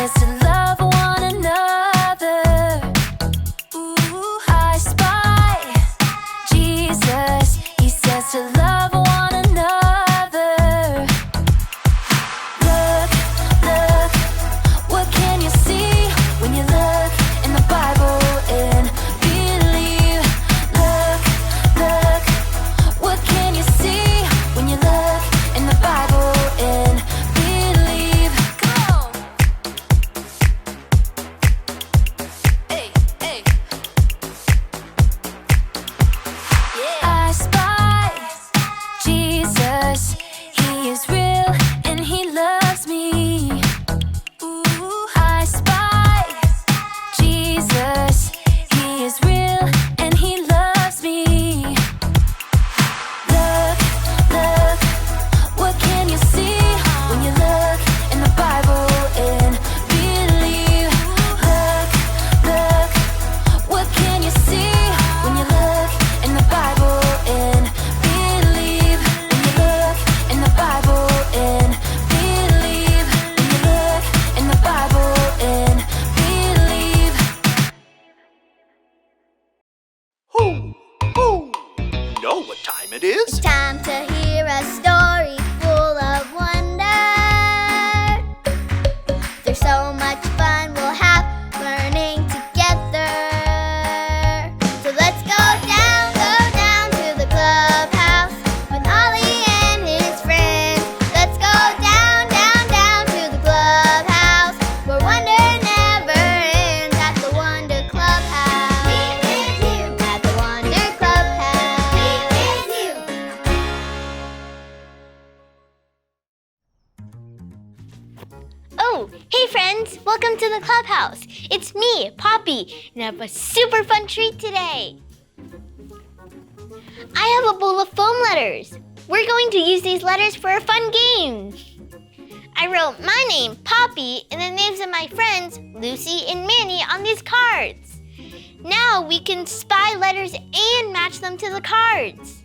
says to love one another. Ooh, I spy Jesus. He says to love one another. Look, look, what can you see when you look in the Bible and believe? Look, look, what can you see when you look in the Bible and believe? Come on. Hey, hey. Yeah. I spy Jesus. He is real and he loves me. Ooh, I spy Jesus. He is real and he loves me. Look, look, what can you see when you look in the Bible and believe? Look, look, what can you see when you look in the Bible and believe? When you look in the Bible and believe. When you look in the Bible and believe. Ho, ho! You know what time it is? Time to hear a story full of wonder. There's so much fun we'll have learning together. So let's go down to the clubhouse with Ollie and his friends. Let's go down to the clubhouse where wonder never ends at the Wonder Clubhouse. Meet with you at the Wonder Clubhouse. Meet with you. Oh, hey friends! Welcome to the clubhouse. It's me, Poppy, and I have a super fun treat today. I have a bowl of foam letters. We're going to use these letters for a fun game. I wrote my name, Poppy, and the names of my friends, Lucy and Manny, on these cards. Now we can spy letters and match them to the cards.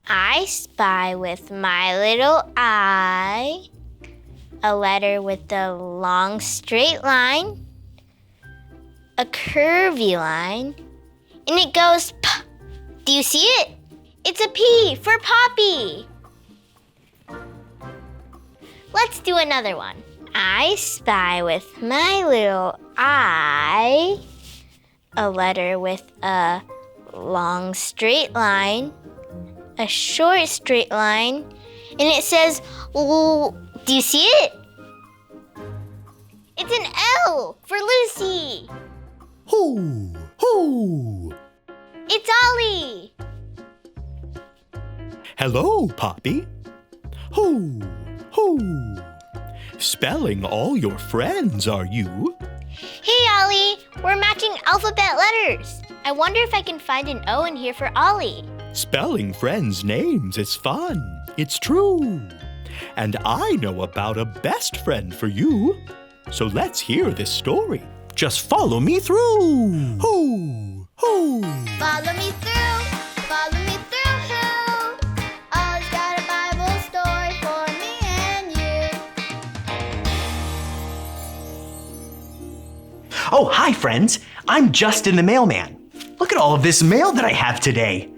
I spy with my little I a letter with a long straight line, a curvy line, and it goes P. Do you see it? It's a P for Poppy. Let's do another one. I spy with my little I a letter with a long straight line, a short straight line, and it says, do you see it? It's an L for Lucy. Ho, ho! It's Ollie. Hello, Poppy. Ho, ho! Spelling all your friends, are you? Hey, Ollie. We're matching alphabet letters. I wonder if I can find an O in here for Ollie. Spelling friends' names is fun. It's true. And I know about a best friend for you. So let's hear this story. Just follow me through. Ho, ho! Follow me through, who? Ollie's got a Bible story for me and you. Oh, hi, friends. I'm Justin the mailman. Look at all of this mail that I have today.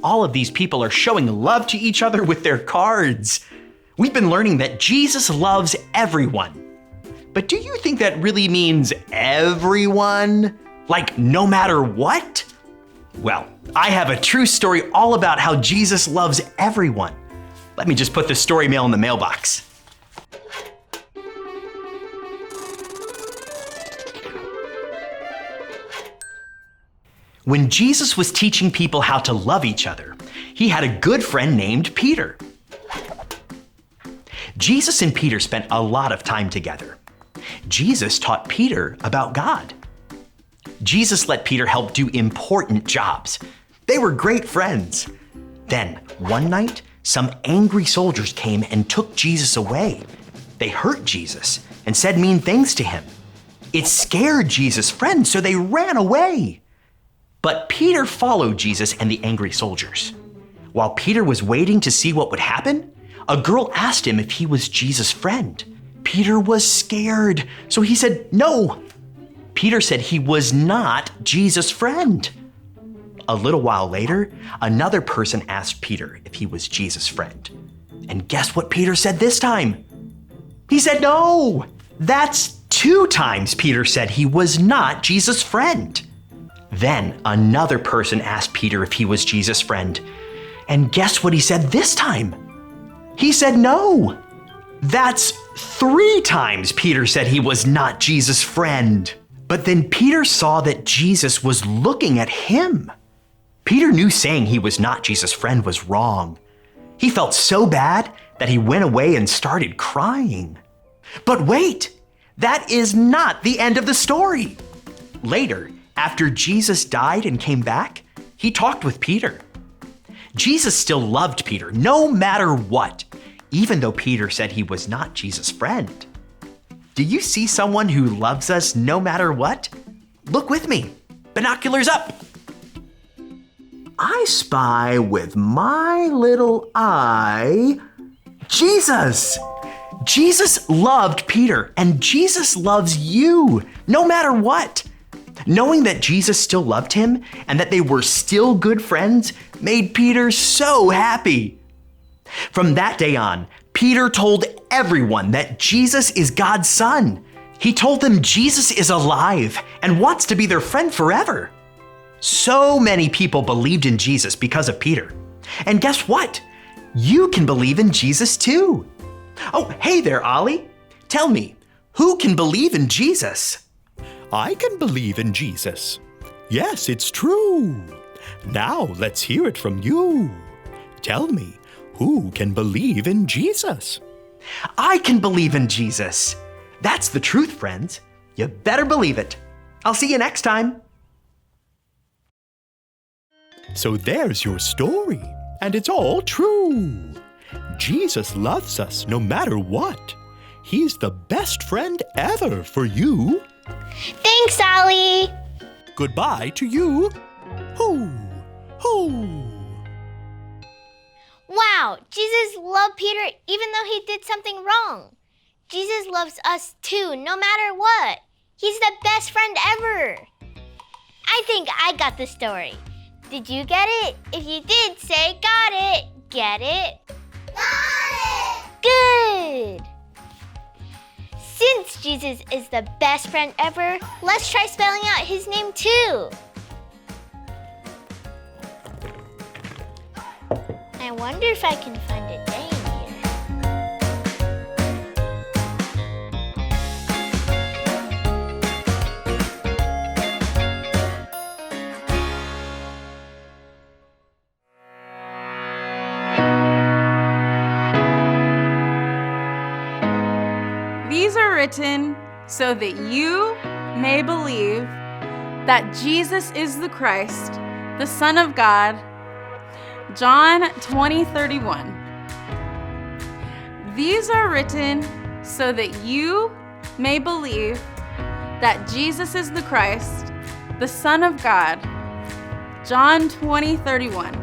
All of these people are showing love to each other with their cards. We've been learning that Jesus loves everyone. But do you think that really means everyone? Like no matter what? Well, I have a true story all about how Jesus loves everyone. Let me just put the story mail in the mailbox. When Jesus was teaching people how to love each other, he had a good friend named Peter. Jesus and Peter spent a lot of time together. Jesus taught Peter about God. Jesus let Peter help do important jobs. They were great friends. Then, one night, some angry soldiers came and took Jesus away. They hurt Jesus and said mean things to him. It scared Jesus' friends, so they ran away. But Peter followed Jesus and the angry soldiers. While Peter was waiting to see what would happen, a girl asked him if he was Jesus' friend. Peter was scared, so he said no. Peter said he was not Jesus' friend. A little while later, another person asked Peter if he was Jesus' friend. And guess what Peter said this time? He said no. That's 2 times Peter said he was not Jesus' friend. Then another person asked Peter if he was Jesus' friend. And guess what he said this time? He said no. That's 3 times Peter said he was not Jesus' friend. But then Peter saw that Jesus was looking at him. Peter knew saying he was not Jesus' friend was wrong. He felt so bad that he went away and started crying. But wait, that is not the end of the story. Later, after Jesus died and came back, he talked with Peter. Jesus still loved Peter no matter what, even though Peter said he was not Jesus' friend. Do you see someone who loves us no matter what? Look with me. Binoculars up. I spy with my little eye Jesus. Jesus loved Peter, and Jesus loves you no matter what. Knowing that Jesus still loved him and that they were still good friends made Peter so happy. From that day on, Peter told everyone that Jesus is God's son. He told them Jesus is alive and wants to be their friend forever. So many people believed in Jesus because of Peter. And guess what? You can believe in Jesus too. Oh, hey there, Ollie. Tell me, who can believe in Jesus? I can believe in Jesus. Yes, it's true. Now let's hear it from you. Tell me, who can believe in Jesus? I can believe in Jesus. That's the truth, friends. You better believe it. I'll see you next time. So there's your story, and it's all true. Jesus loves us no matter what. He's the best friend ever for you. Thanks, Ollie. Goodbye to you. Hoo, hoo. Wow, Jesus loved Peter even though he did something wrong. Jesus loves us too, no matter what. He's the best friend ever. I think I got the story. Did you get it? If you did, say got it. Get it? Got it! Good! Since Jesus is the best friend ever, let's try spelling out his name too. I wonder if I can find a day in These are written so that you may believe that Jesus is the Christ, the Son of God. John 20:31. These are written so that you may believe that Jesus is the Christ, the Son of God. John 20:31.